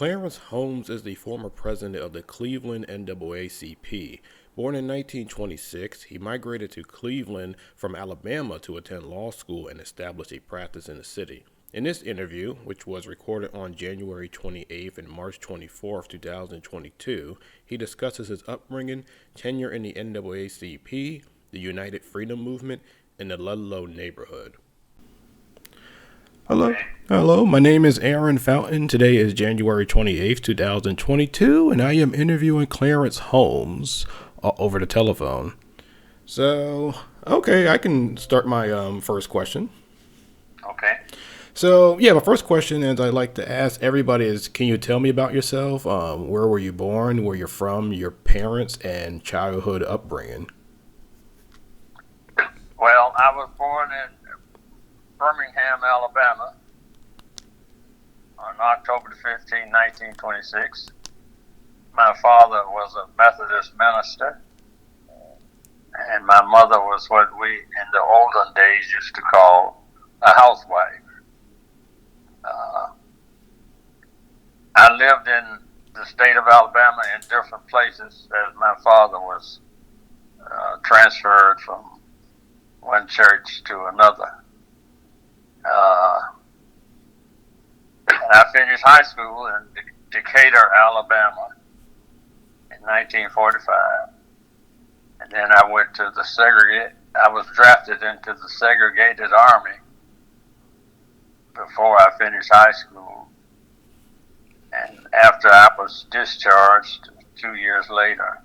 Clarence Holmes is the former president of the Cleveland NAACP. Born in 1926, he migrated to Cleveland from Alabama to attend law school and establish a practice in the city. In this interview, which was recorded on January 28th and March 24th, 2022, he discusses his upbringing, tenure in the NAACP, the United Freedom Movement, and the Ludlow neighborhood. Hello. Hello, my name is Aaron Fountain. Today is January 28th, 2022, and I am interviewing Clarence Holmes over the telephone. So, okay, I can start my first question. Okay. So, my first question is I like to ask everybody is, can you tell me about yourself? Where were you born, where you're from, your parents, and childhood upbringing? Well, I was born in Birmingham, Alabama on October 15, 1926. My father was a Methodist minister, and my mother was what we, in the olden days, used to call a housewife. I lived in the state of Alabama in different places as my father was transferred from one church to another. And I finished high school in Decatur, Alabama in 1945. And then I went to the Desegregate. I was drafted into the segregated army before I finished high school. And after I was discharged 2 years later,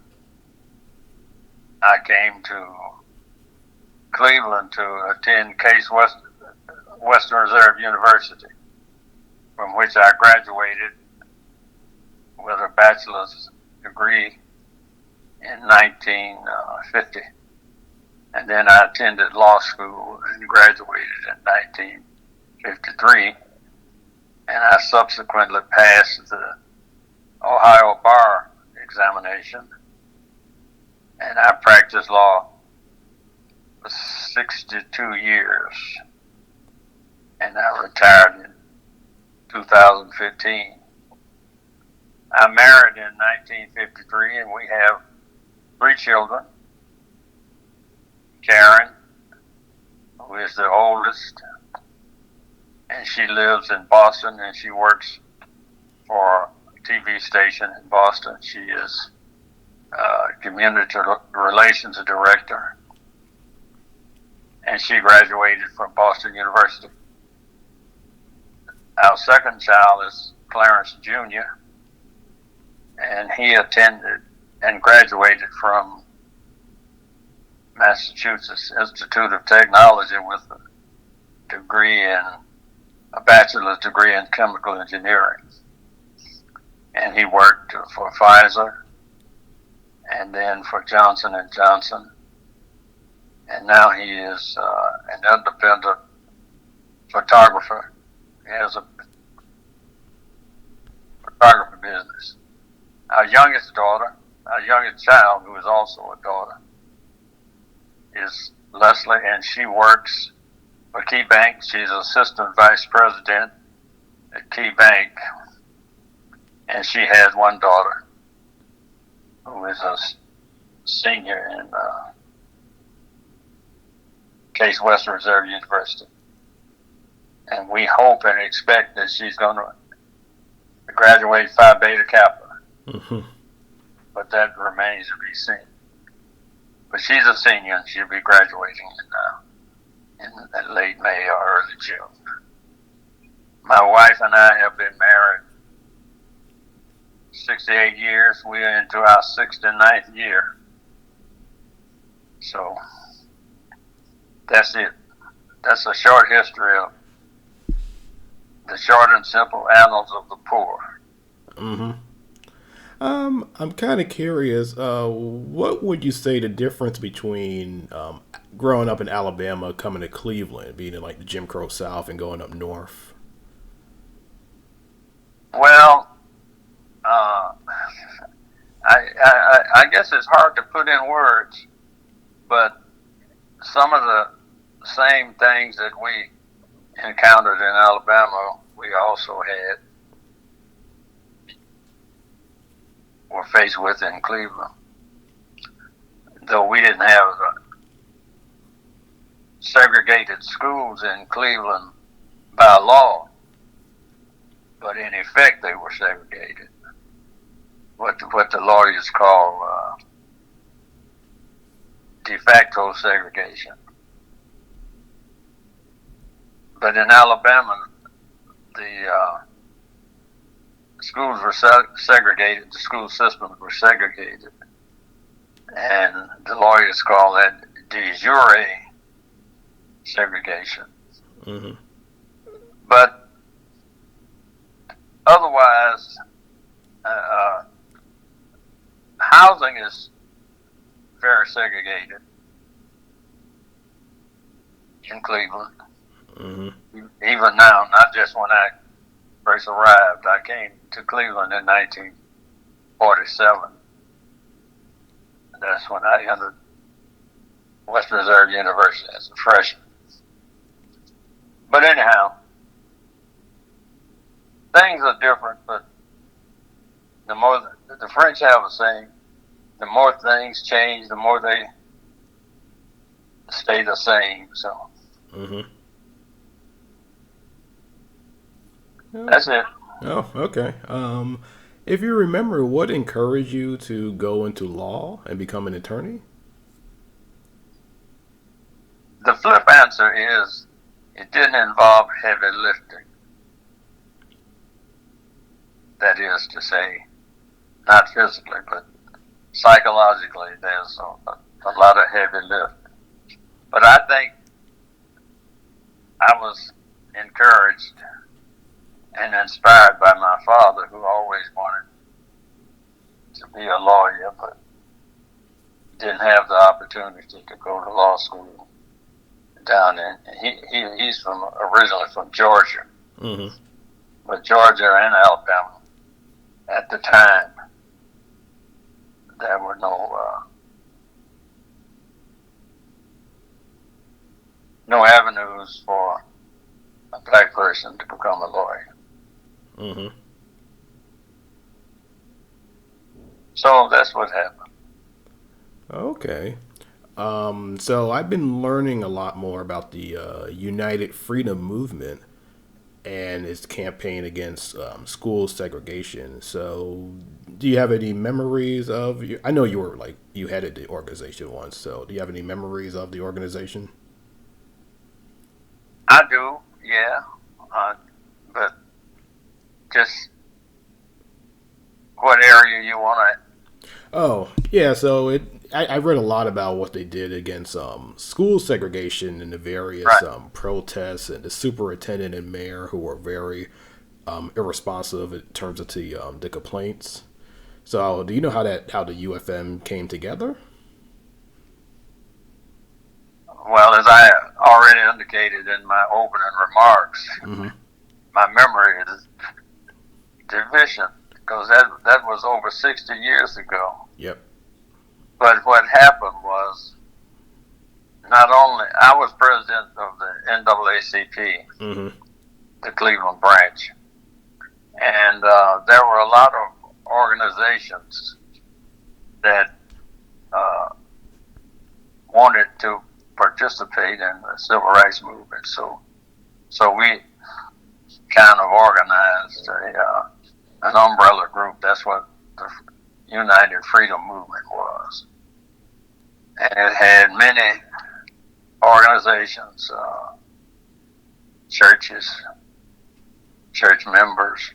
I came to Cleveland to attend Western Reserve University, from which I graduated with a bachelor's degree in 1950. And then I attended law school and graduated in 1953. And I subsequently passed the Ohio bar examination. And I practiced law for 62 years. And I retired in 2015. I married in 1953, and we have 3 children. Karen, who is the oldest, and she lives in Boston, and she works for a TV station in Boston. She is community relations director, and she graduated from Boston University. Our second child is Clarence Jr., and he attended and graduated from Massachusetts Institute of Technology with a bachelor's degree in chemical engineering. And he worked for Pfizer and then for Johnson & Johnson. And now he is an independent photographer. He has a photography business. Our youngest child, who is also a daughter, is Leslie, and she works for Key Bank. She's assistant vice president at Key Bank, and she has one daughter who is a senior in Case Western Reserve University. And we hope and expect that she's going to graduate Phi Beta Kappa. Mm-hmm. But that remains to be seen. But she's a senior, and she'll be graduating in late May or early June. My wife and I have been married 68 years. We are into our 69th year. So that's it. That's a short history of the short and simple annals of the poor. Mm-hmm. I'm kind of curious. What would you say the difference between growing up in Alabama, coming to Cleveland, being in like the Jim Crow South, and going up north? Well, I guess it's hard to put in words, but some of the same things that we encountered in Alabama, we also had were faced with in Cleveland. Though we didn't have segregated schools in Cleveland by law, but in effect they were segregated. What the lawyers call de facto segregation. But in Alabama, the schools were segregated, the school systems were segregated, and the lawyers call that de jure segregation. Mm-hmm. But otherwise, housing is very segregated in Cleveland. Mm-hmm. Even now, not just when I first arrived. I came to Cleveland in 1947. That's when I entered West Reserve University as a freshman. But anyhow, things are different, but the French have a saying, the more things change, the more they stay the same. So Mm-hmm. that's it. Oh, okay. If you remember, what encouraged you to go into law and become an attorney? The flip answer is it didn't involve heavy lifting. That is to say, not physically, but psychologically, there's a lot of heavy lifting. But I think I was encouraged and inspired by my father, who always wanted to be a lawyer, but didn't have the opportunity to go to law school down in. He's originally from Georgia, Mm-hmm. but Georgia and Alabama at the time there were no avenues for a black person to become a lawyer. Mm-hmm. So that's what happened. Okay. So I've been learning a lot more about the United Freedom Movement and its campaign against school segregation. So, do you have any memories of? I know you headed the organization once. So, do you have any memories of the organization? I do, yeah, but just what area you want to? Oh, yeah. So I read a lot about what they did against school segregation and the various Right. Protests and the superintendent and mayor who were very irresponsive in terms of the complaints. So, do you know how the UFM came together? Well, as I already indicated in my opening remarks, Mm-hmm. my memory is division because that was over 60 years ago. Yep. But what happened was not only I was president of the NAACP, Mm-hmm. the Cleveland branch, and there were a lot of organizations that wanted to participate in the civil rights movement. So we kind of organized an umbrella group. That's what the United Freedom Movement was. And it had many organizations, churches, church members,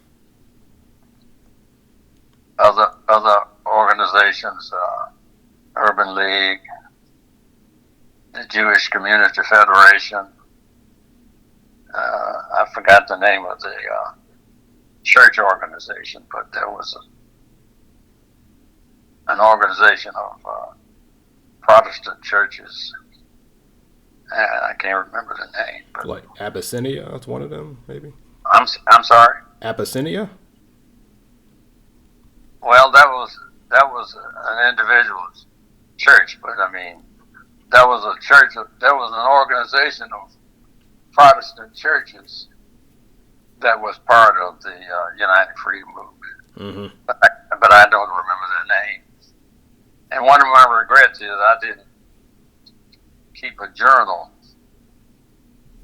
other organizations, Urban League, the Jewish Community Federation. I forgot the name of the church organization, but there was an organization of Protestant churches. I can't remember the name. But Like Abyssinia, that's one of them, maybe. I'm sorry. Abyssinia. Well, that was an individual church, but I mean, that was a church. That was an organization of Protestant churches that was part of the United Freedom Movement. Mm-hmm. but I don't remember their name. And one of my regrets is I didn't keep a journal,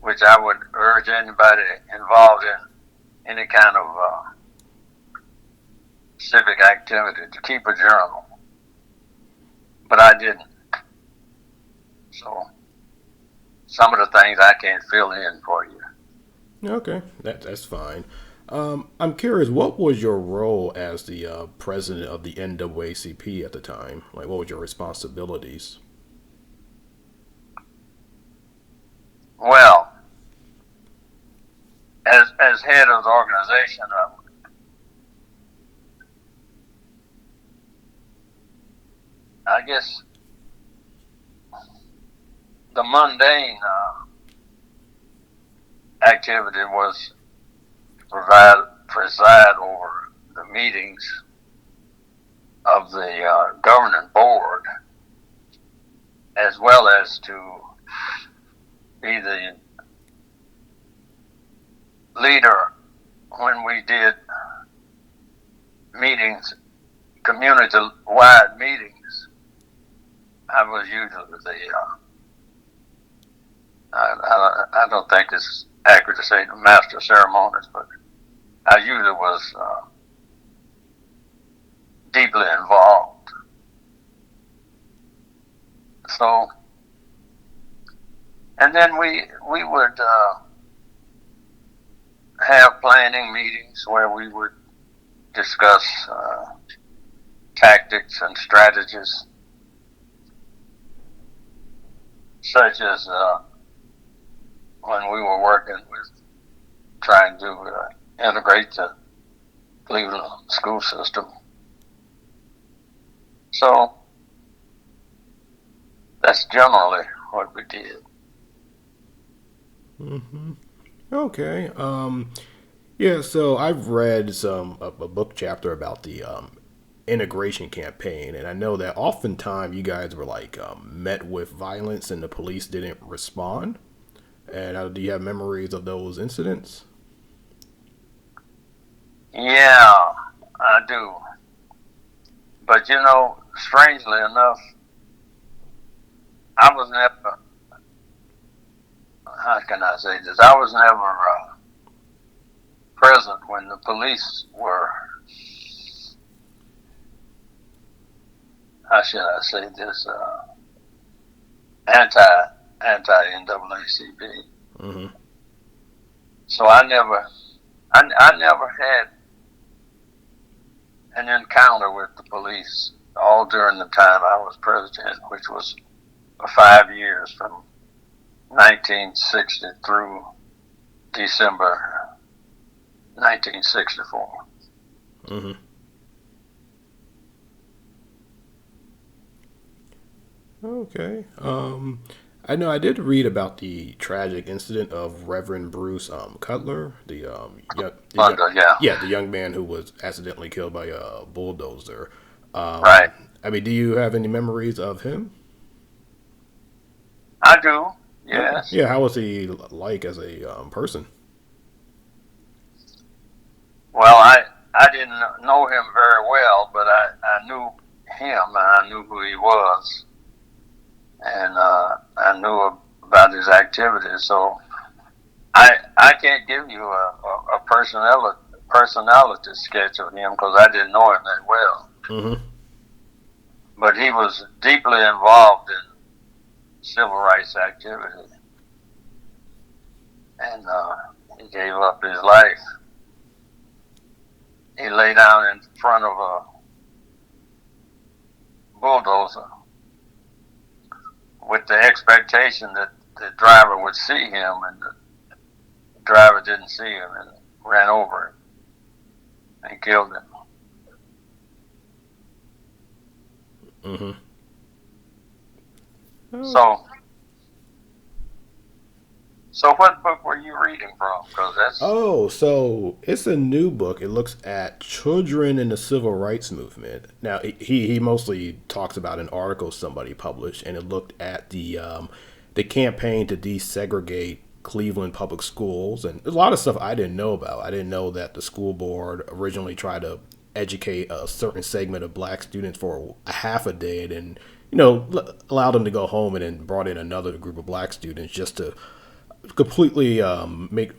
which I would urge anybody involved in any kind of civic activity to keep a journal. But I didn't. So some of the things I can't fill in for you. Okay, that's fine. I'm curious, what was your role as the president of the NAACP at the time? Like, what were your responsibilities? Well, as head of the organization, I guess the mundane activity was to preside over the meetings of the governing board, as well as to be the leader when we did meetings, community-wide meetings. I was usually the, I don't think it's accurate to say the master of ceremonies, but I usually was deeply involved. So, and then we would have planning meetings where we would discuss tactics and strategies, such as when we were working with trying to integrate the Cleveland school system. So that's generally what we did. Mm-hmm. Okay. Yeah. So I've read a book chapter about the integration campaign, and I know that oftentimes you guys were like met with violence, and the police didn't respond. And do you have memories of those incidents? Yeah, I do. But you know, strangely enough, I was never, how can I say this? I was never present when the police were, how should I say this, anti-NAACP. Mm-hmm. So I never had an encounter with the police all during the time I was president, which was 5 years from 1960 through December 1964. Mm-hmm. Okay. I know I did read about the tragic incident of Reverend Bruce Cutler, Yeah. the young man who was accidentally killed by a bulldozer. Right. I mean, do you have any memories of him? I do. Yes. Yeah. How was he like as a person? Well, I didn't know him very well, but I knew him and I knew who he was, and I knew about his activities. So I can't give you a personality sketch of him because I didn't know him that well. Mm-hmm. But he was deeply involved in civil rights activity, and he gave up his life. He lay down in front of a bulldozer with the expectation that the driver would see him, and the driver didn't see him and ran over him and killed him. Mm-hmm. So what book were you reading from? Because that's So it's a new book. It looks at children in the civil rights movement. Now he mostly talks about an article somebody published, and it looked at the campaign to desegregate Cleveland public schools, and there's a lot of stuff I didn't know about. I didn't know that the school board originally tried to educate a certain segment of black students for a half a day, and then allowed them to go home, and then brought in another group of black students just to completely make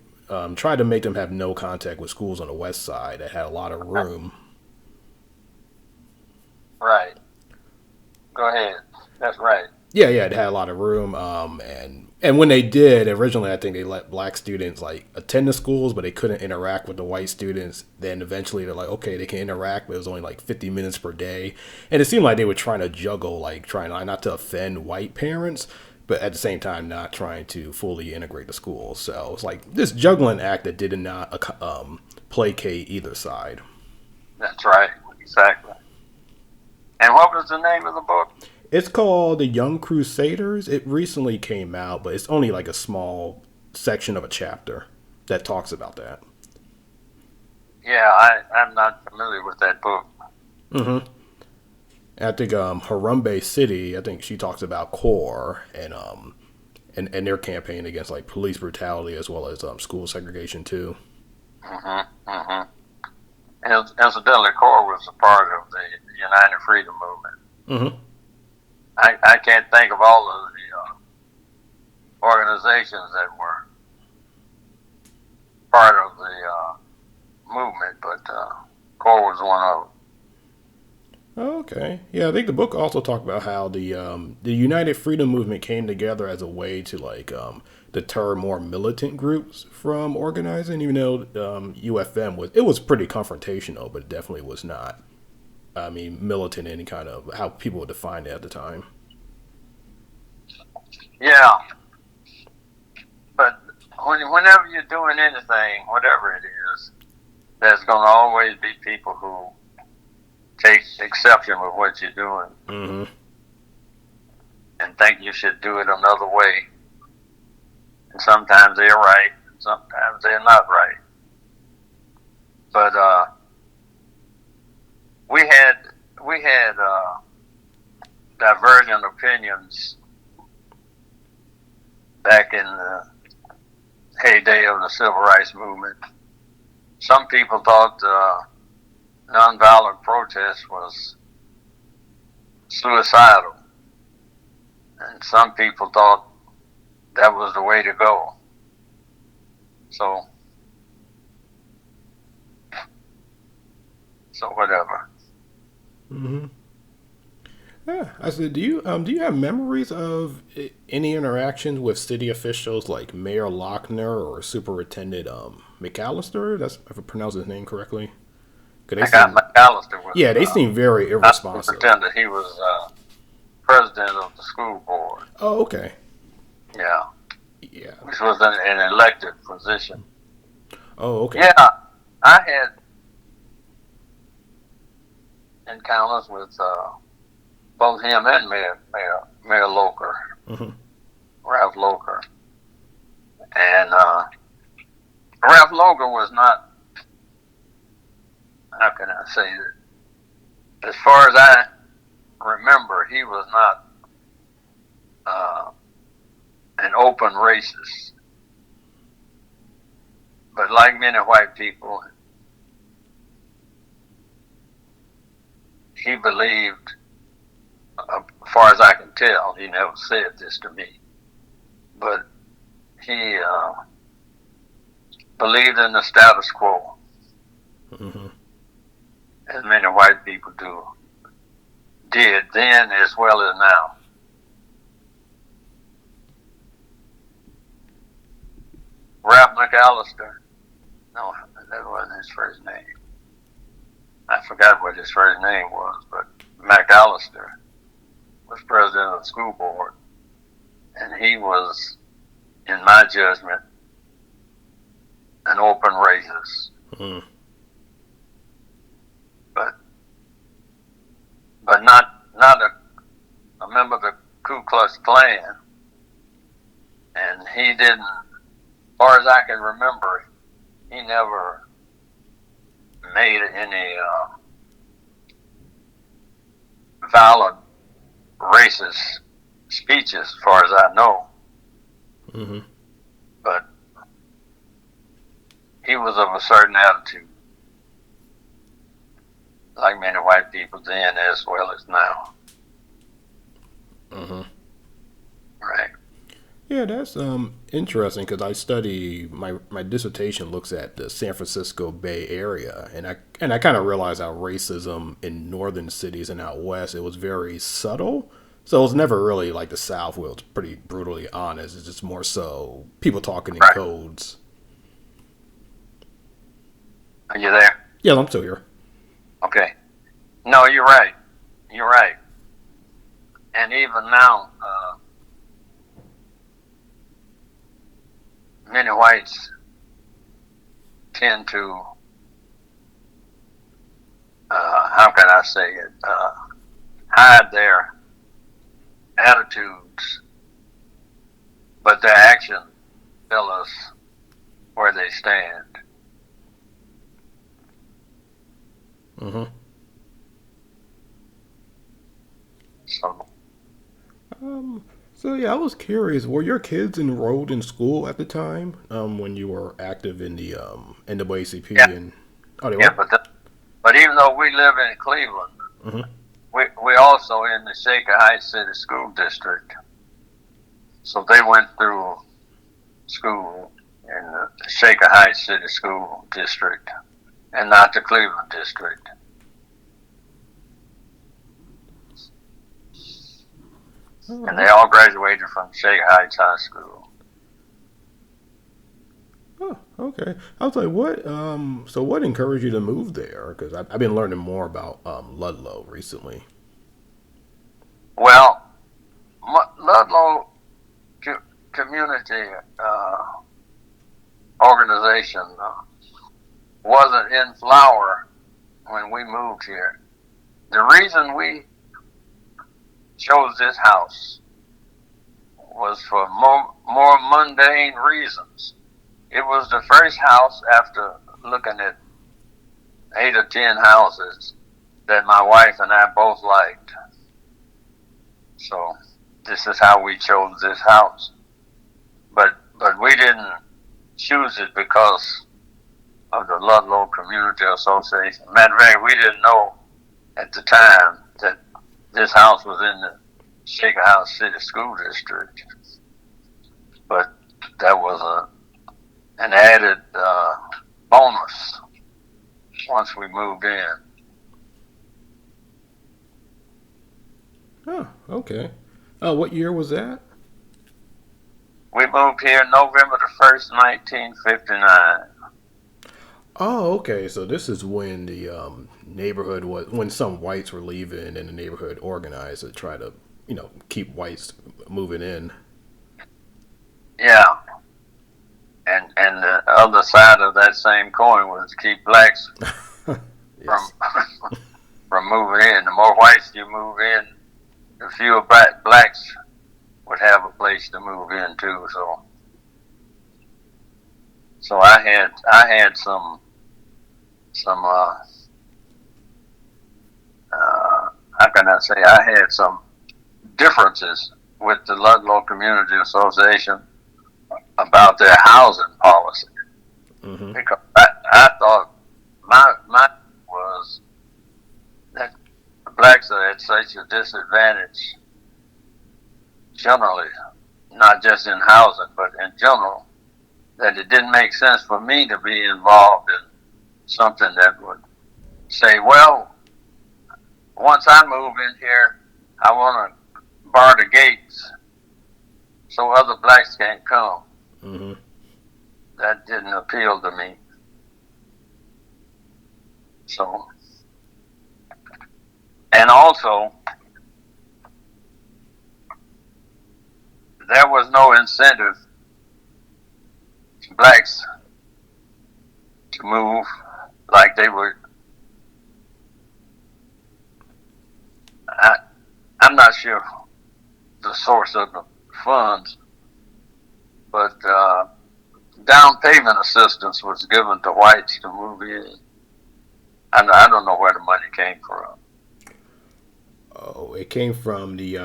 try to make them have no contact with schools on the west side that had a lot of room. Right. Go ahead. That's right. Yeah, it had a lot of room. And when they did originally, I think they let black students like attend the schools, but they couldn't interact with the white students. Then eventually they're like, okay, they can interact, but it was only like 50 minutes per day. And it seemed like they were trying to juggle, like trying not to offend white parents, but at the same time not trying to fully integrate the schools. So it's like this juggling act that did not placate either side. That's right. Exactly. And what was the name of the book? It's called The Young Crusaders. It recently came out, but it's only like a small section of a chapter that talks about that. Yeah, I'm not familiar with that book. Mm-hmm. I think Harambe City, I think she talks about CORE and their campaign against like police brutality as well as school segregation too. Mm-hmm. Mm-hmm. Incidentally, CORE was a part of the United Freedom Movement. Mm-hmm. I can't think of all of the organizations that were part of the movement, but CORE was one of them. Okay. Yeah, I think the book also talked about how the United Freedom Movement came together as a way to like deter more militant groups from organizing, even though UFM was pretty confrontational, but it definitely was not. I mean, militant in any kind of how people would define it at the time. Yeah, but whenever you're doing anything, whatever it is, there's going to always be people who take exception with what you're doing, mm-hmm. and think you should do it another way. And sometimes they're right, and sometimes they're not right. But we had divergent opinions back in the heyday of the civil rights movement. Some people thought nonviolent protest was suicidal, and some people thought that was the way to go. So whatever. Mm-hmm. Yeah, I said, do you have memories of any interactions with city officials like Mayor Lochner or Superintendent McAllister? That's if I pronounce his name correctly. McAllister was. Yeah, they seem very irresponsive. Superintendent, he was president of the school board. Oh, okay. Yeah. Yeah. Which was an elected position. Oh, okay. Yeah, I had encounters with both him and Mayor Locher, mm-hmm. Ralph Locher. And Ralph Locher was not, how can I say that? As far as I remember, he was not an open racist. But like many white people, he believed, as far as I can tell, he never said this to me, but he believed in the status quo, mm-hmm. as many white people did then as well as now. Ralph McAllister, no, that wasn't his first name. I forgot what his first name was, but McAllister was president of the school board, and he was, in my judgment, an open racist. Mm. But not a member of the Ku Klux Klan, and he didn't, as far as I can remember, he never made any valid racist speeches, as far as I know. Mm-hmm. But he was of a certain attitude. like many white people then as well as now. Uh-huh. Right. Yeah, that's interesting because I study my dissertation looks at the San Francisco Bay Area, and I kind of realized how racism in northern cities and out west it was very subtle. So it was never really like the South, where it was pretty brutally honest. It's just more so people talking in Right. codes. Are you there? Yeah, I'm still here. Okay. No, you're right. You're right. And even now, many whites tend to, how can I say it, hide their attitudes, but their actions tell us where they stand. Uh-huh. So, So yeah, I was curious. Were your kids enrolled in school at the time when you were active in the NAACP yeah, and oh they yeah, were? but even though we live in Cleveland, Uh-huh. we also in the Shaker Heights City School District. So they went through school in the Shaker Heights City School District and not the Cleveland District. And they all graduated from Shaker Heights High School. Oh, okay. I was like, what? So what encouraged you to move there? Because I've been learning more about Ludlow recently. Well, Ludlow Community organization wasn't in flower when we moved here. The reason we chose this house was for more mundane reasons. It was the first house after looking at 8 or 10 houses that my wife and I both liked. So this is how we chose this house. But we didn't choose it because of the Ludlow Community Association. Matter of fact, we didn't know at the time that this house was in the Shaker House City School District. But that was an added bonus once we moved in. Oh, okay. What year was that? We moved here November the 1st, 1959. Oh, okay. So this is when the neighborhood was when some whites were leaving, and the neighborhood organized to try to, keep whites moving in. Yeah. And the other side of that same coin was to keep blacks from Yes. from moving in. The more whites you move in, the fewer blacks would have a place to move into. So I had some how can I say, I had some differences with the Ludlow Community Association about their housing policy, Mm-hmm. because I thought my was that the blacks are at such a disadvantage generally, not just in housing but in general, that it didn't make sense for me to be involved in something that would say, well, once I move in here, I want to bar the gates so other blacks can't come. Mm-hmm. That didn't appeal to me. So, and also, there was no incentive to blacks to move like they would. I'm not sure the source of the funds, but down payment assistance was given to whites to move in. I don't know where the money came from. Oh, it came from the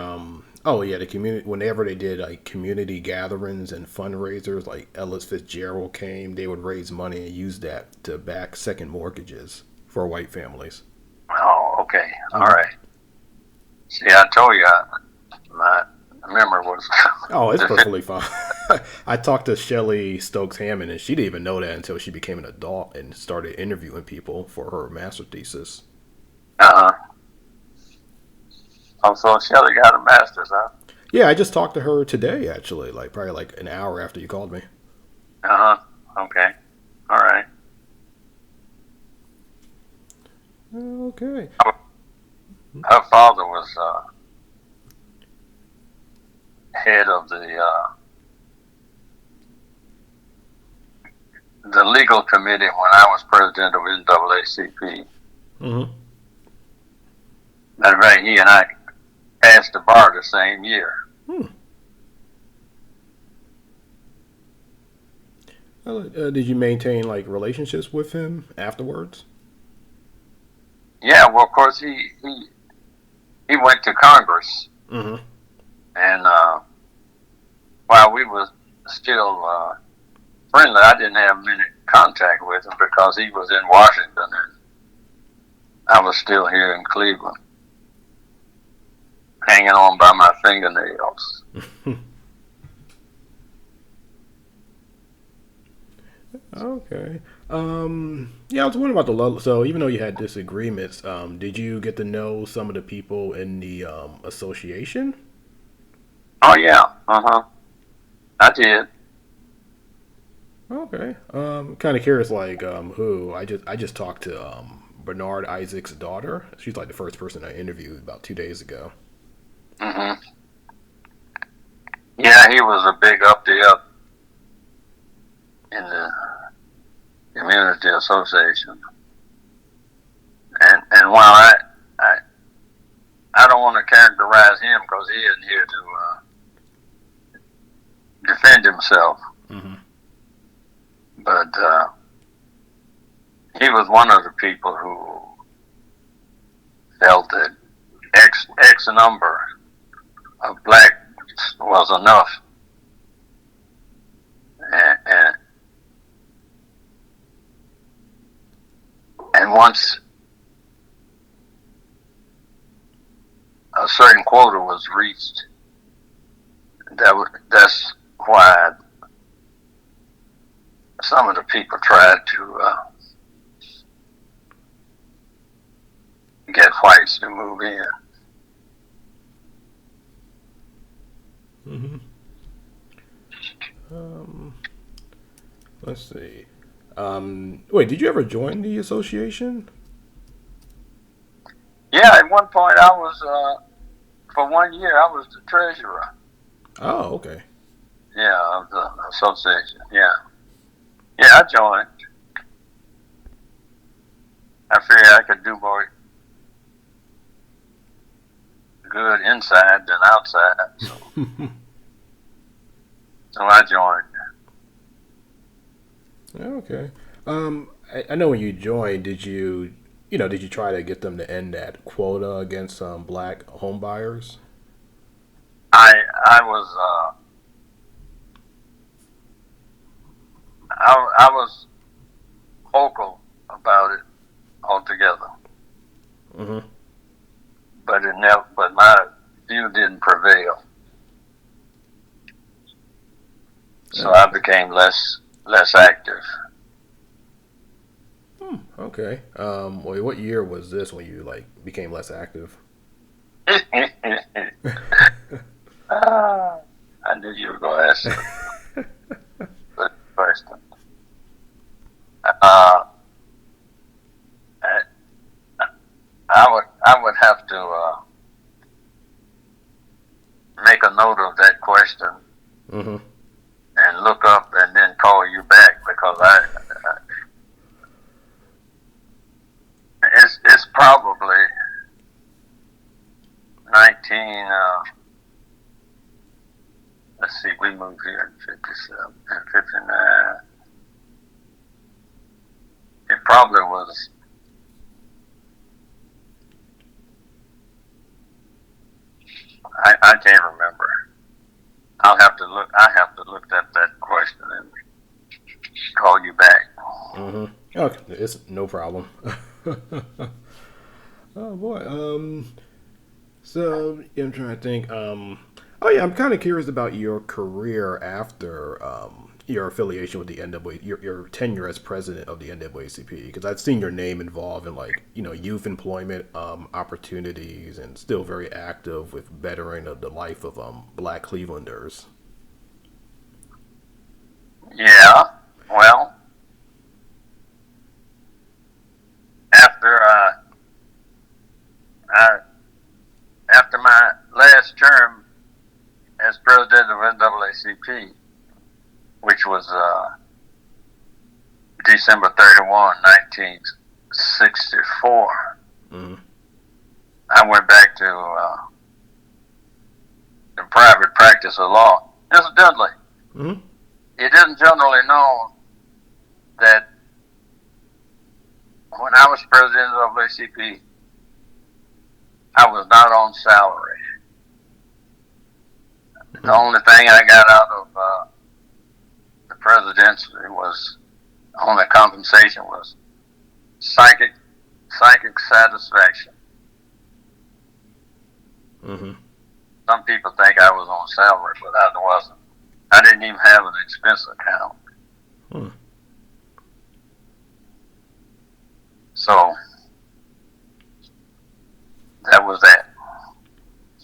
oh yeah, the community whenever they did like community gatherings and fundraisers like Ellis Fitzgerald came, they would raise money and use that to back second mortgages for white families. Okay, all right. See, I told you my memory was. Oh, it's perfectly fine. I talked to Shelley Stokes Hammond, and she didn't even know that until she became an adult and started interviewing people for her master thesis. Uh-huh. Oh, so Shelley got a master's, huh? Yeah, I just talked to her today, actually, like probably like an hour after you called me. Uh-huh. Okay. All right. Okay. Her father was head of the legal committee when I was president of NAACP. Mm-hmm. Matter of fact, he and I passed the bar the same year. Did you maintain like relationships with him afterwards? Yeah, well, of course, he went to Congress, Mm-hmm. and while we were still friendly, I didn't have many contact with him because he was in Washington, and I was still here in Cleveland, hanging on by my fingernails. Okay. Yeah, I was wondering about the Ludlow. So even though you had disagreements, did you get to know some of the people in the association? Oh yeah, I did. Okay. Kind of curious, like who? I just talked to Bernard Isaac's daughter. She's like the first person I interviewed about 2 days ago. hmm Yeah, he was a big up in the community association, and while I don't want to characterize him because he isn't here to defend himself, Mm-hmm. but he was one of the people who felt that X number of blacks was enough, and once a certain quota was reached, that's why some of the people tried to get whites to move in. Mm-hmm. Let's see. Wait, did you ever join the association? Yeah, at one point I was, for 1 year, I was the treasurer. Oh, okay. Yeah, of the association. Yeah. Yeah, I joined. I figured I could do more good inside than outside. So I joined. Okay. I know when you joined, did you try to get them to end that quota against black home buyers? I was I was vocal about it altogether, Mm-hmm. but it never. But my view didn't prevail, so I became less active. Okay. Wait, what year was this when you like became less active? I knew you were going to ask the question. I, I would have to make a note of that question Mm-hmm. and look up and then call you back because it's probably 19. Let's see, we moved here in 57 and 59. It probably was. I can't remember. I'll have to look. I have to look at that question and call you back. Mm-hmm. Okay, it's no problem. Oh boy. So yeah, I'm trying to think. Oh yeah, I'm kind of curious about your career after your affiliation with the NAA, your tenure as president of the NAACP, because I've seen your name involved in like youth employment opportunities, and still very active with bettering of the life of Black Clevelanders. Yeah. Well, after I after my last term as president of NAACP, which was December 31, 1964, Mm-hmm. I went back to the private practice of law. Incidentally, Mm-hmm. it isn't generally known that when I was president of NAACP, I was not on salary. The only thing I got out of the presidency was only compensation was psychic satisfaction. Mm-hmm. Some people think I was on salary, but I wasn't. I didn't even have an expense account. Hmm. So that was that.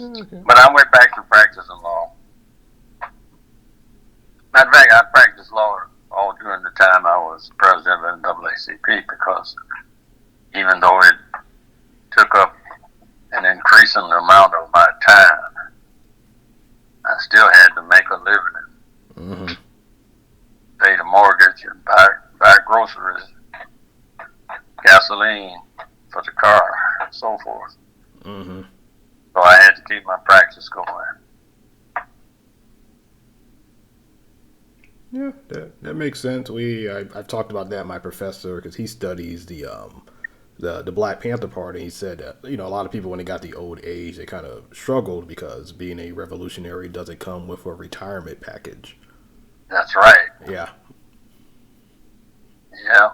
Okay. But I went back to practicing law. Matter of fact, I practiced law all during the time I was president of NAACP, because even though it took up an increasing amount of my time, I still had to make a living and Mm-hmm. pay the mortgage and buy groceries, gasoline for the car, and so forth. Mm-hmm. So I had to keep my practice going. Yeah, that makes sense. I've talked about that with my professor because he studies the Black Panther Party. He said that a lot of people when they got the old age they kind of struggled because being a revolutionary doesn't come with a retirement package. That's right. Yeah. Yeah.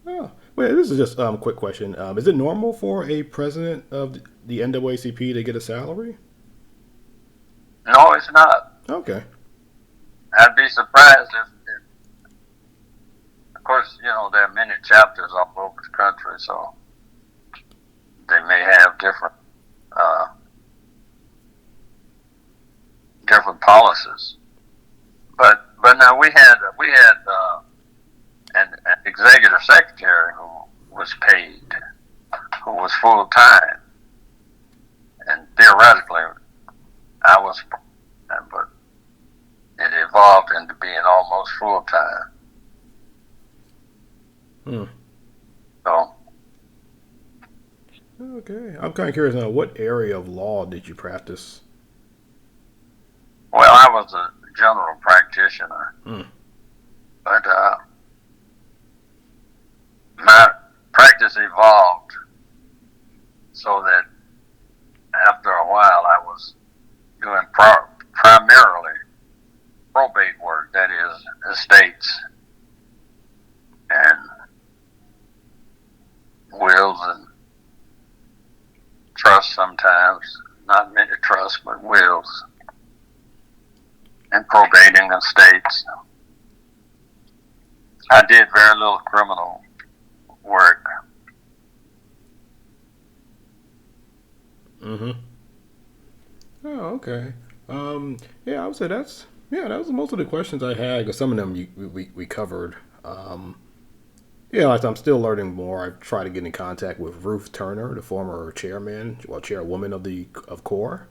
Oh, well, this is just a quick question. Is it normal for a president of the NAACP to get a salary? No, it's not. Okay. I'd be surprised if of course, there are many chapters all over the country, so they may have uh, different policies. But now we had an executive secretary who was paid, who was full time, and theoretically I was, but it evolved into being almost full time. Hmm. So, Okay. I'm kind of curious now. What area of law did you practice? well, I was a general practitioner, Hmm. but my practice evolved so that after a while I was doing primarily probate work, that is, estates and wills and trusts sometimes, not many trusts, but wills, and probating estates. I did very little criminal work. Mm-hmm. Oh, okay. Yeah, I would say that was most of the questions I had. Because some of them we covered. Yeah, like I'm still learning more. I've tried to get in contact with Ruth Turner, the former chairwoman of CORE.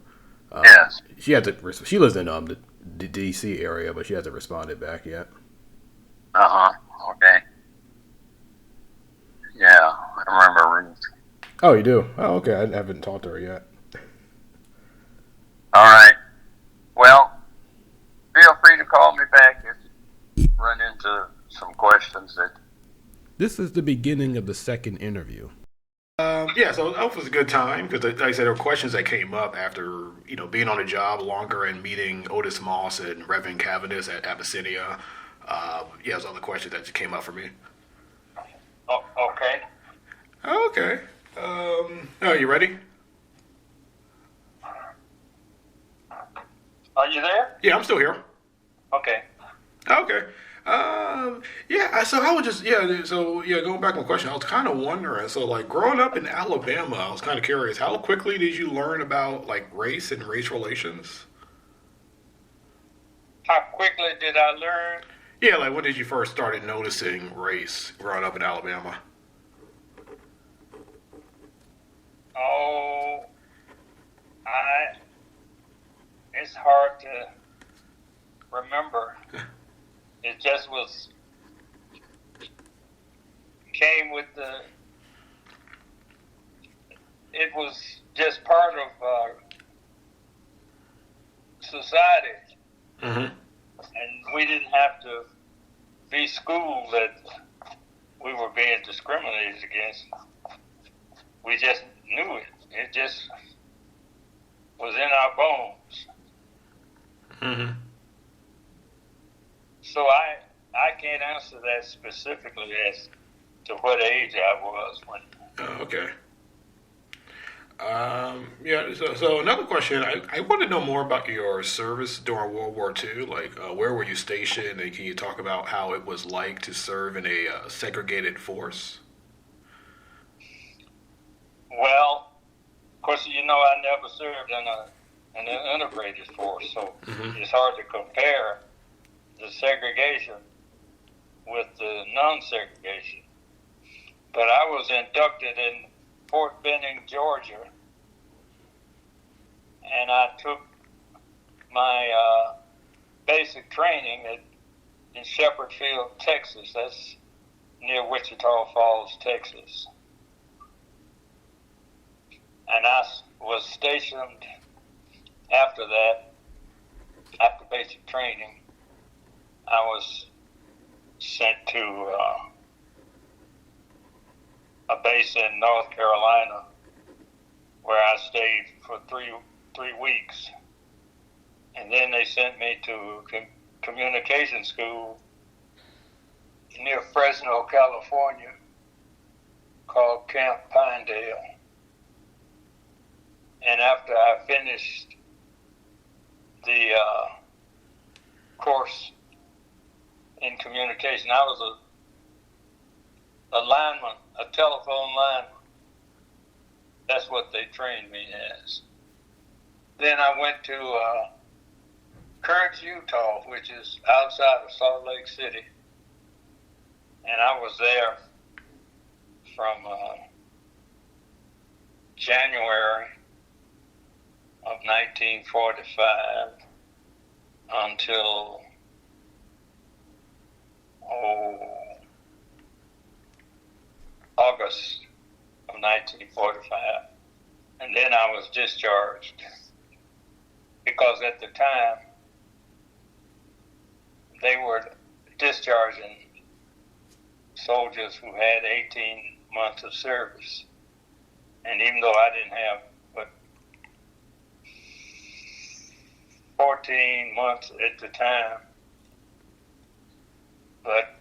Yes. She lives in the D.C. area, but she hasn't responded back yet. Okay. Yeah, I remember Ruth. Oh, you do? Oh, okay. I haven't talked to her yet. All right. Well, feel free to call me back if you run into some questions that. This is the beginning of the second interview. Yeah, so that was a good time because, like I said, there were questions that came up after being on the job longer and meeting Otis Moss and Reverend Cavendish at Abyssinia. Yeah, those other questions that just came up for me. Oh, okay. Okay. Oh, you ready? Are you there? Yeah, I'm still here. Okay. Okay. Yeah, so I was just, yeah, so, yeah, going back to my question, I was kind of wondering, so, like, growing up in Alabama, I was kind of curious, how quickly did you learn about, like, race and race relations? How quickly did I learn? Yeah, like, when did you first started noticing race growing up in Alabama? Oh, I. It's hard to remember. It just came with the. It was just part of society, Mm-hmm. and we didn't have to be schooled that we were being discriminated against. We just knew it. It just was in our bones. Mm-hmm. So I can't answer that specifically as to what age I was when. Oh, okay. Yeah, so another question, I want to know more about your service during World War II. Like, where were you stationed, and can you talk about how it was like to serve in a segregated force? Well, of course, I never served in an integrated force, so Mm-hmm. it's hard to compare the segregation with the non-segregation. But I was inducted in Fort Benning, Georgia, and I took my basic training in Shepherd Field, Texas. That's near Wichita Falls, Texas. And I was stationed after that, after basic training. I was sent to a base in North Carolina where I stayed for three weeks. And then they sent me to communication school near Fresno, California, called Camp Pinedale. And after I finished the course in communication, I was a lineman, a telephone lineman. That's what they trained me as. Then I went to Clarence, Utah, which is outside of Salt Lake City. And I was there from January of 1945 until August of 1945. And then I was discharged because at the time they were discharging soldiers who had 18 months of service. And even though I didn't have but 14 months at the time, but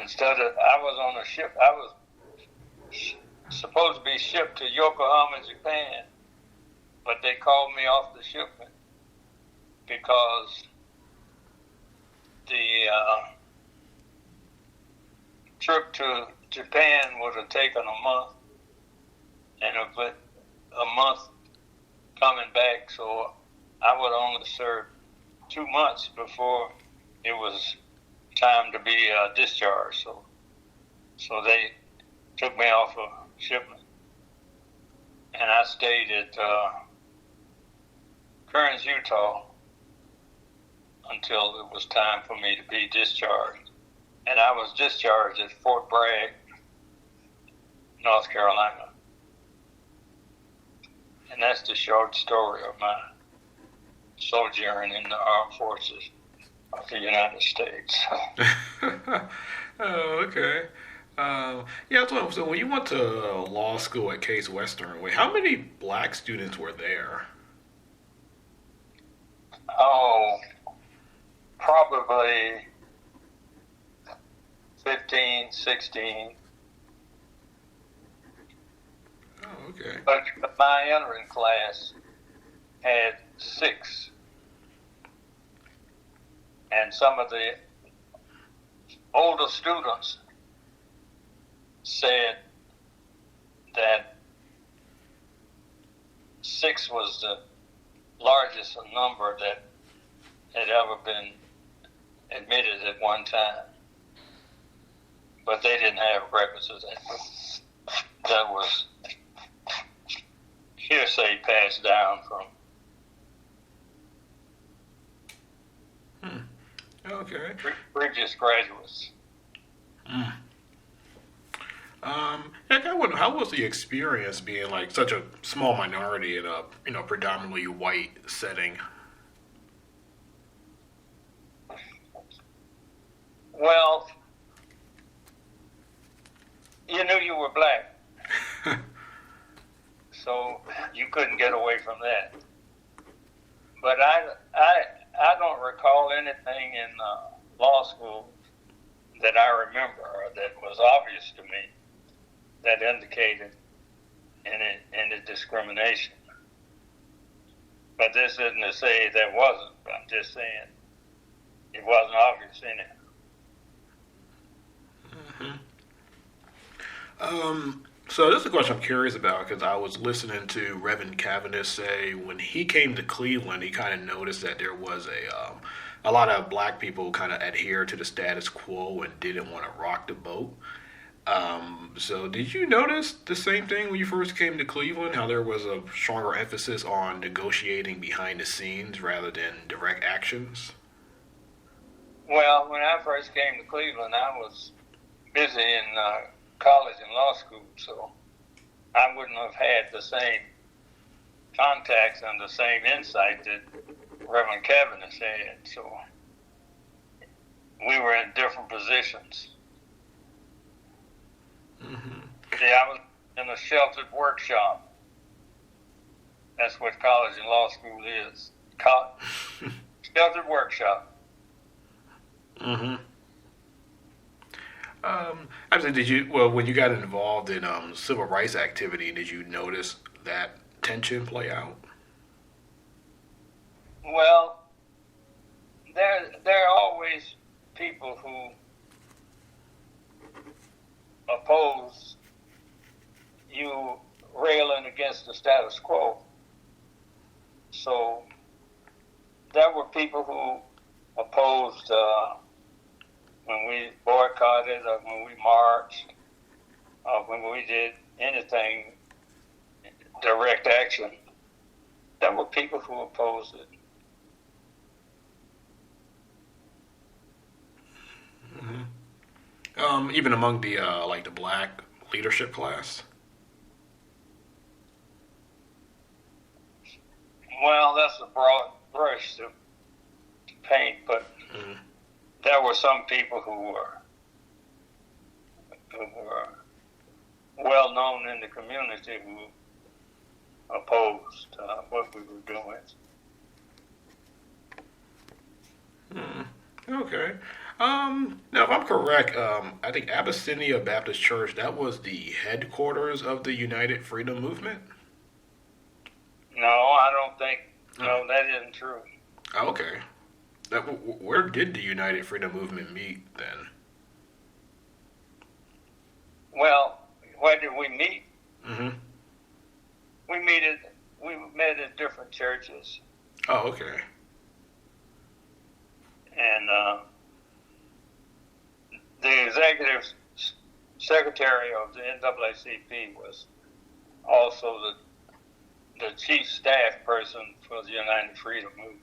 instead of, I was on a ship, I was supposed to be shipped to Yokohama, Japan, but they called me off the shipment because the trip to Japan would have taken a month, and a month coming back, so I would only serve 2 months before it was time to be discharged. So they took me off a shipment, and I stayed at Clarence, Utah, until it was time for me to be discharged. And I was discharged at Fort Bragg, North Carolina. And that's the short story of my sojourn in the armed forces of the United States. Oh, okay. Yeah, so when you went to law school at Case Western, wait, how many black students were there? Oh, probably 15, 16. Okay. But my entering class had 6. And some of the older students said that 6 was the largest number that had ever been admitted at one time. But they didn't have records of that. That was hearsay passed down from. Okay. Previous graduates. How was the experience being like such a small minority in a predominantly white setting? Well, you knew you were black, so you couldn't get away from that. But I don't recall anything in law school that I remember or that was obvious to me that indicated any discrimination. But this isn't to say there wasn't. I'm just saying it wasn't obvious anyhow. So this is a question I'm curious about because I was listening to Reverend Cavendish say when he came to Cleveland, he kind of noticed that there was a lot of black people kind of adhered to the status quo and didn't want to rock the boat. So did you notice the same thing when you first came to Cleveland, how there was a stronger emphasis on negotiating behind the scenes rather than direct actions? Well, when I first came to Cleveland, I was busy in college and law school, so I wouldn't have had the same contacts and the same insight that Reverend Cavendish had. So we were in different positions. Mm-hmm. See, I was in a sheltered workshop. That's what college and law school is. Sheltered workshop. Mm-hmm. Actually, when you got involved in civil rights activity, did you notice that tension play out? Well, there are always people who oppose you railing against the status quo. So there were people who opposed when we boycotted or when we marched or when we did anything direct action. There were people who opposed it. Mm-hmm. Even among the the black leadership class. Well, that's a broad brush to paint, but there were some people who were well known in the community who opposed what we were doing. Okay. Now, if I'm correct, I think Abyssinia Baptist Church, that was the headquarters of the United Freedom Movement? No, I don't think, no, that isn't true. Okay. Where did the United Freedom Movement meet then? Well, where did we meet? Mm-hmm. We met at different churches. Oh, okay. And the executive secretary of the NAACP was also the chief staff person for the United Freedom Movement.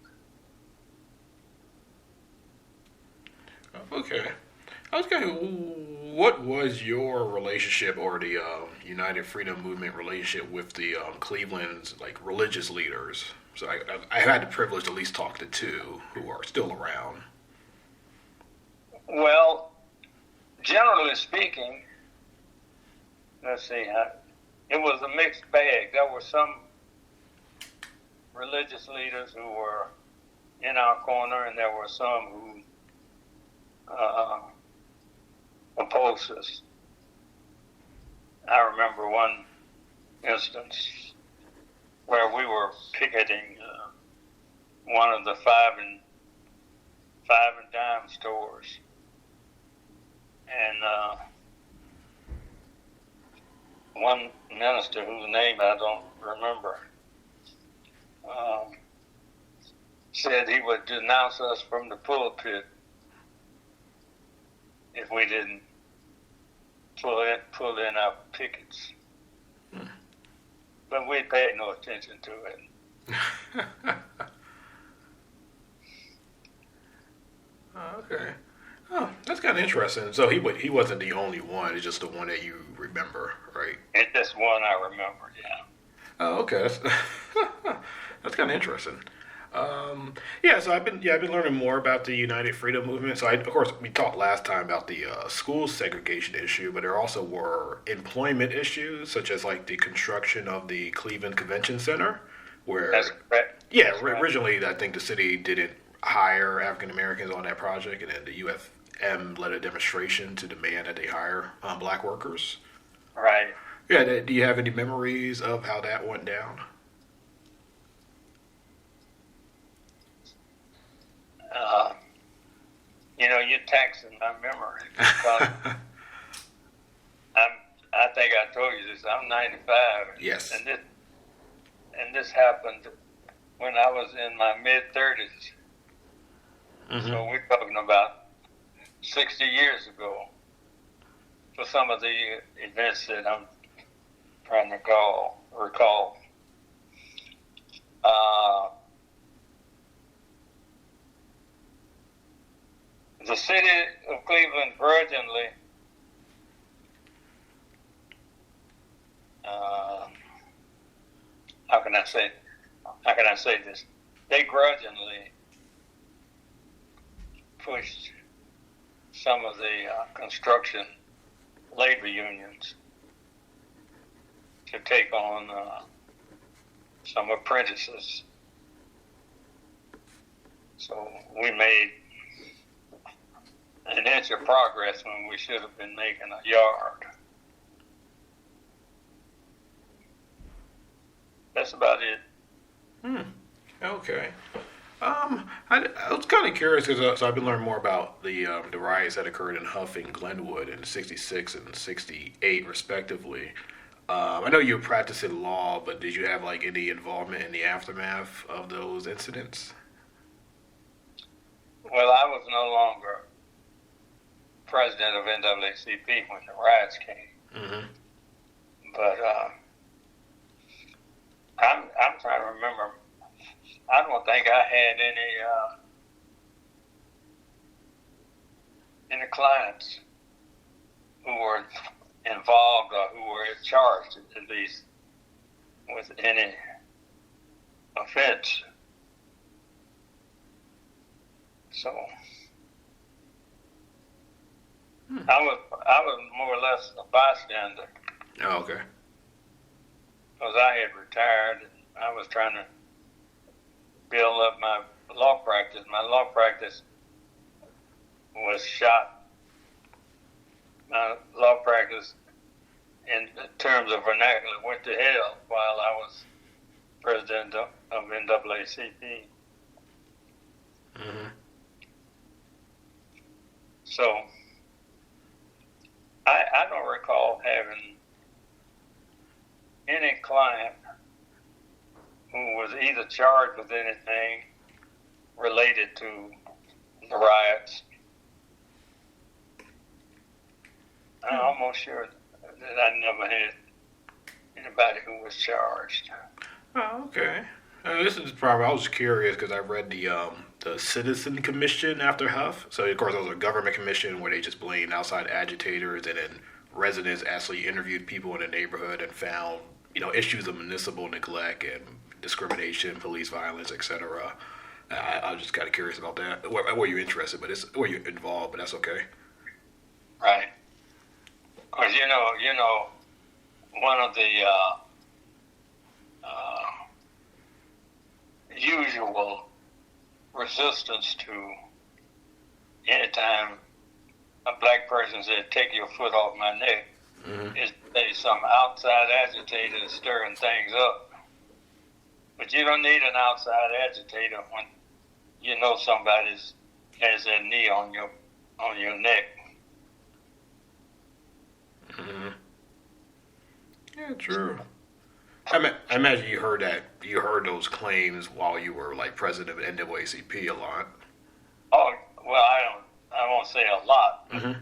Okay. I was kind of, what was your relationship or the United Freedom Movement relationship with the Cleveland's religious leaders? So I had the privilege to at least talk to 2 who are still around. Well, generally speaking, let's see, it was a mixed bag. There were some religious leaders who were in our corner, and there were some who opposed us. I remember one instance where we were picketing one of the five and dime stores, and one minister whose name I don't remember said he would denounce us from the pulpit if we didn't pull in our pickets. But we paid no attention to it. Okay. Oh, that's kind of interesting. So he wasn't the only one. It's just the one that you remember, right? It's just one I remember. Yeah. Oh, okay. That's kind of interesting. Yeah, so I've been learning more about the United Freedom Movement. So of course we talked last time about the school segregation issue, but there also were employment issues such as like the construction of the Cleveland Convention Center, where That's correct. yeah, That's right. originally I think the city didn't hire African Americans on that project, and then the UFM led a demonstration to demand that they hire black workers. Right. Yeah, do you have any memories of how that went down? You're taxing my memory because I think I told you this. I'm 95. Yes. And this happened when I was in my mid-30s. Mm-hmm. So we're talking about 60 years ago for some of the events that I'm trying to recall. The city of Cleveland grudgingly how can I say this? They grudgingly pushed some of the construction labor unions to take on some apprentices. So we made an inch of progress when we should have been making a yard. That's about it. Okay. I was kind of curious because so I've been learning more about the riots that occurred in Huff and Glenwood in '66 and '68, respectively. I know you were practicing law, but did you have like any involvement in the aftermath of those incidents? Well, I was no longer president of NAACP when the riots came. Mm-hmm. But I'm trying to remember. I don't think I had any clients who were involved or who were charged, at least, with any offense. So I was more or less a bystander Oh, okay. because I had retired and I was trying to build up my law practice. My law practice was shot. My law practice, in terms of vernacular, went to hell while I was president of NAACP. Mm-hmm. So I don't recall having any client who was either charged with anything related to the riots. I'm almost sure that I never had anybody who was charged. Oh, okay. This is probably I was curious because I read the Citizen Commission after Huff. So of course it was a government commission where they just blamed outside agitators, and then residents actually interviewed people in the neighborhood and found issues of municipal neglect and discrimination, police violence, etc. I was just kind of curious about that. Were you interested? Were you involved? But that's okay. Right. Because one of the usual resistance to any time a black person said, "Take your foot off my neck," is there's some outside agitator stirring things up. But you don't need an outside agitator when you know somebody's has their knee on your neck. Mm-hmm. Yeah, true. I imagine you heard those claims while you were like president of NAACP a lot. Oh well, I won't say a lot. Mm-hmm.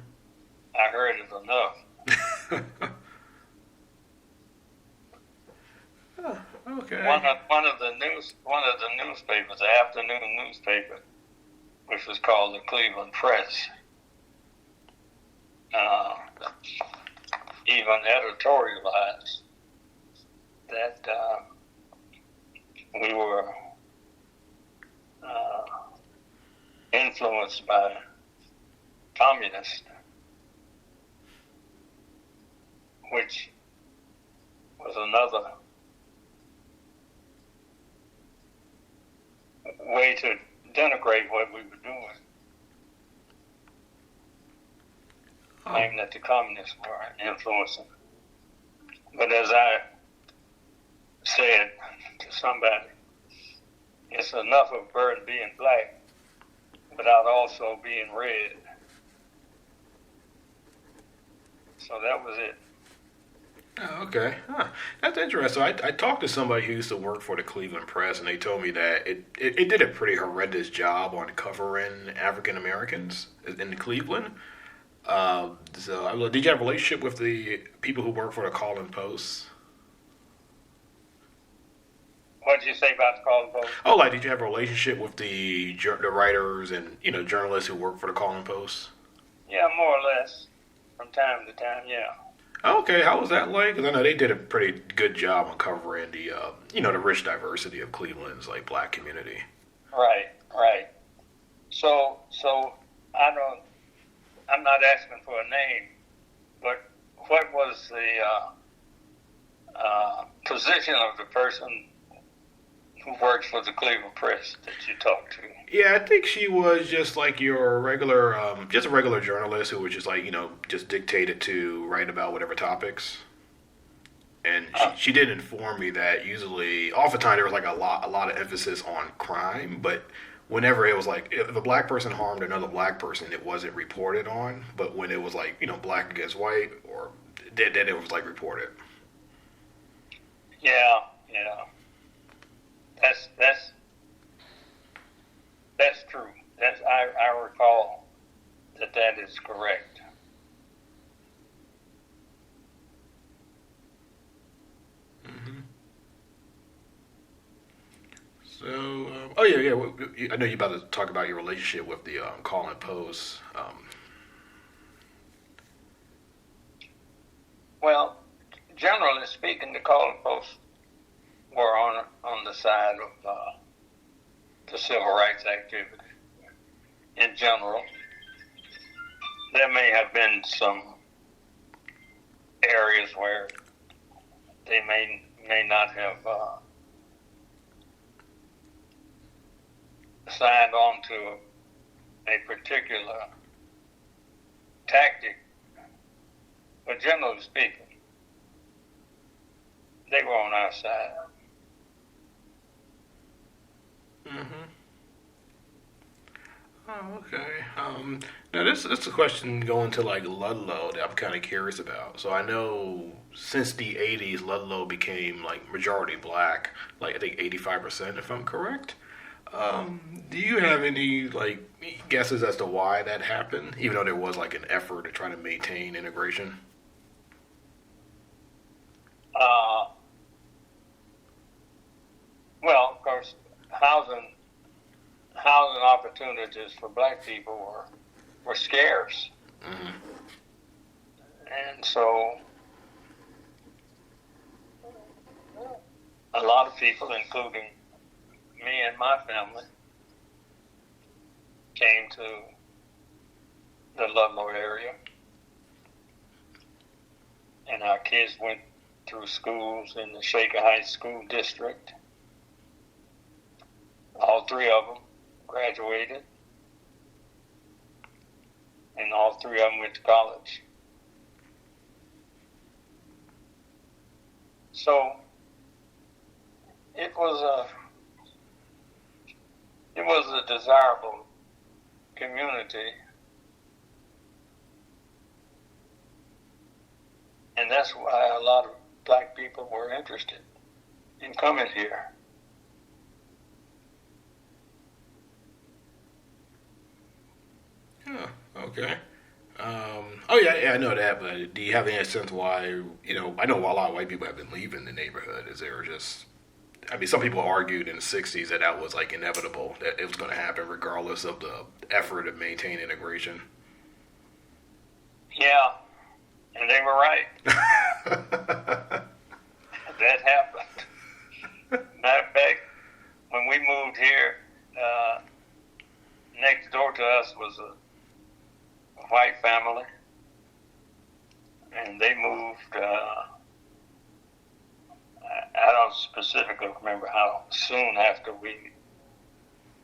I heard it enough. Oh, okay. One of the newspapers, the afternoon newspaper, which was called the Cleveland Press, even editorialized that we were influenced by communists, which was another way to denigrate what we were doing. Claiming that the communists were influencing. But as I said to somebody, it's enough of a bird being black without also being red. So that was it. Oh, okay. Huh. That's interesting. I talked to somebody who used to work for the Cleveland Press, and they told me that it did a pretty horrendous job on covering African Americans in Cleveland. So, did you have a relationship with the people who work for the Call-in Post? What did you say about the Call-in Post? Oh, like, did you have a relationship with the writers and journalists who work for the Call-in Post? Yeah, more or less, from time to time. Yeah. Okay, how was that like? Because I know they did a pretty good job on covering the the rich diversity of Cleveland's like black community. Right. So I'm not asking for a name, but what was the position of the person who works for the Cleveland Press that you talked to? Yeah, I think she was just like your regular, just a regular journalist who was just like, just dictated to write about whatever topics. And she did inform me that oftentimes there was like a lot of emphasis on crime, but whenever it was like, if a black person harmed another black person, it wasn't reported on. But when it was like, black against white, or then it was like reported. Yeah. That's true. I recall that is correct. Mm-hmm. So, oh yeah. I know you're about to talk about your relationship with the Call-in Post. Well, generally speaking, the Call-in Post were on the side of the civil rights activity in general. There may have been some areas where they may not have signed on to a particular tactic, but generally speaking, they were on our side. Mm-hmm. Oh, okay. Now this is a question going to like Ludlow that I'm kind of curious about. So I know since the 80s, Ludlow became like majority black, like I think 85%, if I'm correct. Do you have any like guesses as to why that happened, even though there was like an effort to try to maintain integration? Well, of course, housing opportunities for black people were scarce. Mm-hmm. And so a lot of people, including me and my family, came to the Ludlow area. And our kids went through schools in the Shaker Heights School District. All three of them graduated, and all three of them went to college. So it was a desirable community, and that's why a lot of black people were interested in coming here. Huh, okay. Oh yeah, I know that, but do you have any sense why, I know a lot of white people have been leaving the neighborhood. Is there just, I mean, some people argued in the 60s that was like inevitable, that it was going to happen regardless of the effort to maintain integration. Yeah, and they were right. That happened. Matter of fact, when we moved here, next door to us was a white family, and they moved. I don't specifically remember how soon after we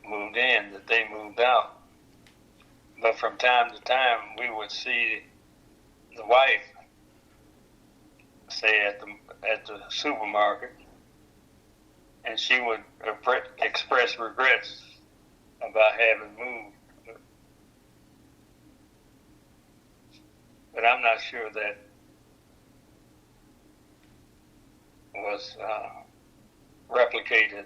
moved in that they moved out, but from time to time we would see the wife, say at the supermarket, and she would express regrets about having moved. But I'm not sure that was replicated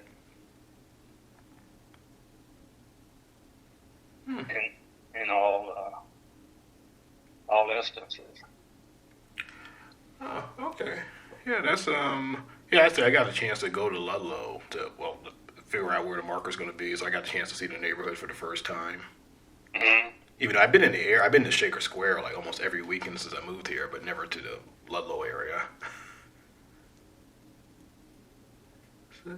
in all instances. Oh, okay. Yeah, that's actually I got a chance to go to Ludlow to figure out where the marker's going to be, so I got a chance to see the neighborhood for the first time. Mm-hmm. Even though I've been in the air, I've been to Shaker Square like almost every weekend since I moved here, but never to the Ludlow area.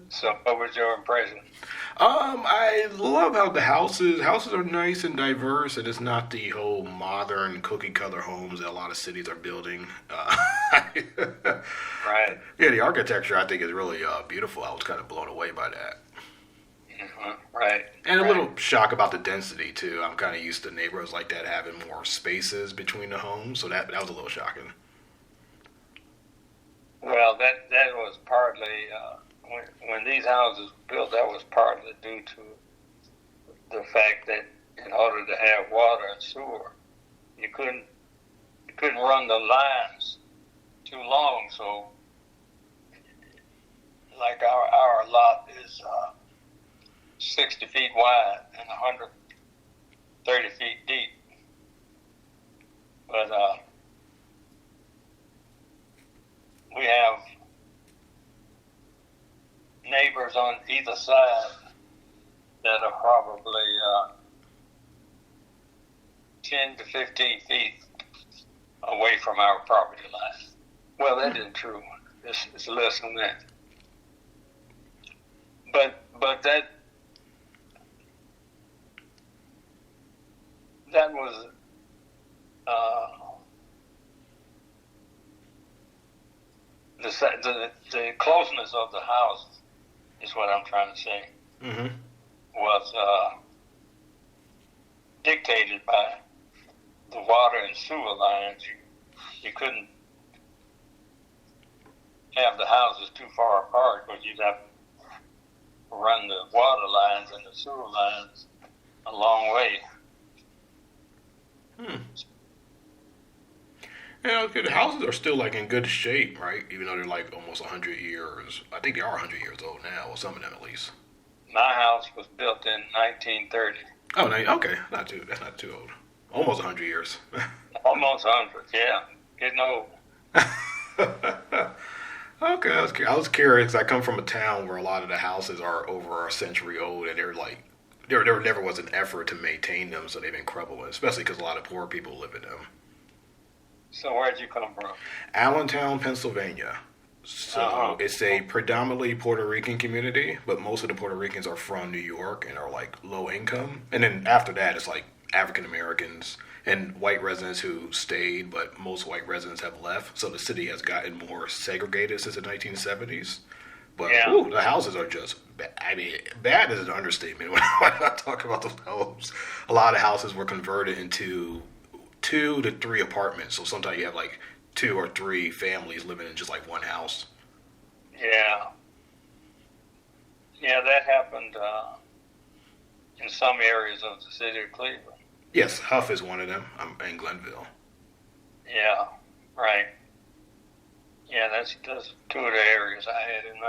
So, what was your impression? I love how the houses are nice and diverse, and it's not the whole modern cookie cutter homes that a lot of cities are building. Right. Yeah, the architecture I think is really beautiful. I was kind of blown away by that. Mm-hmm. Right. And a little shock about the density too. I'm kind of used to neighborhoods like that having more spaces between the homes, so that was a little shocking. Well, that was partly when these houses were built. That was partly due to the fact that in order to have water and sewer, you couldn't run the lines too long. So, like our lot is 60 feet wide and 130 feet deep, but we have neighbors on either side that are probably 10 to 15 feet away from our property line. Well, that isn't true. It's less than that. But that was the closeness of the house is what I'm trying to say. Mm-hmm. Was dictated by the water and sewer lines. You couldn't have the houses too far apart because you'd have to run the water lines and the sewer lines a long way. Yeah, okay, the houses are still like in good shape, right? Even though they're like almost 100 years. I think they are 100 years old now, or some of them at least. My house was built in 1930. Oh, no, okay, that's not too old. Almost 100 years. Almost 100, yeah. Getting old. Okay, I was curious. I come from a town where a lot of the houses are over a century old, and they're like, there never was an effort to maintain them, so they've been crumbling, especially because a lot of poor people live in them. So where'd you come from? Allentown, Pennsylvania. So it's a predominantly Puerto Rican community, but most of the Puerto Ricans are from New York and are like low income. And then after that, it's like African Americans and white residents who stayed, but most white residents have left. So the city has gotten more segregated since the 1970s. But the houses are just, bad is an understatement when I talk about those homes. A lot of houses were converted into 2 to 3 apartments. So sometimes you have like 2 or 3 families living in just like one house. Yeah. Yeah, that happened in some areas of the city of Cleveland. Yes, Huff is one of them. I'm in Glenville. Yeah, right. Yeah, that's two of the areas I had in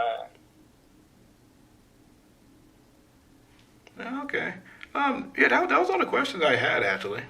mind. Okay. Yeah, that was all the questions I had, actually.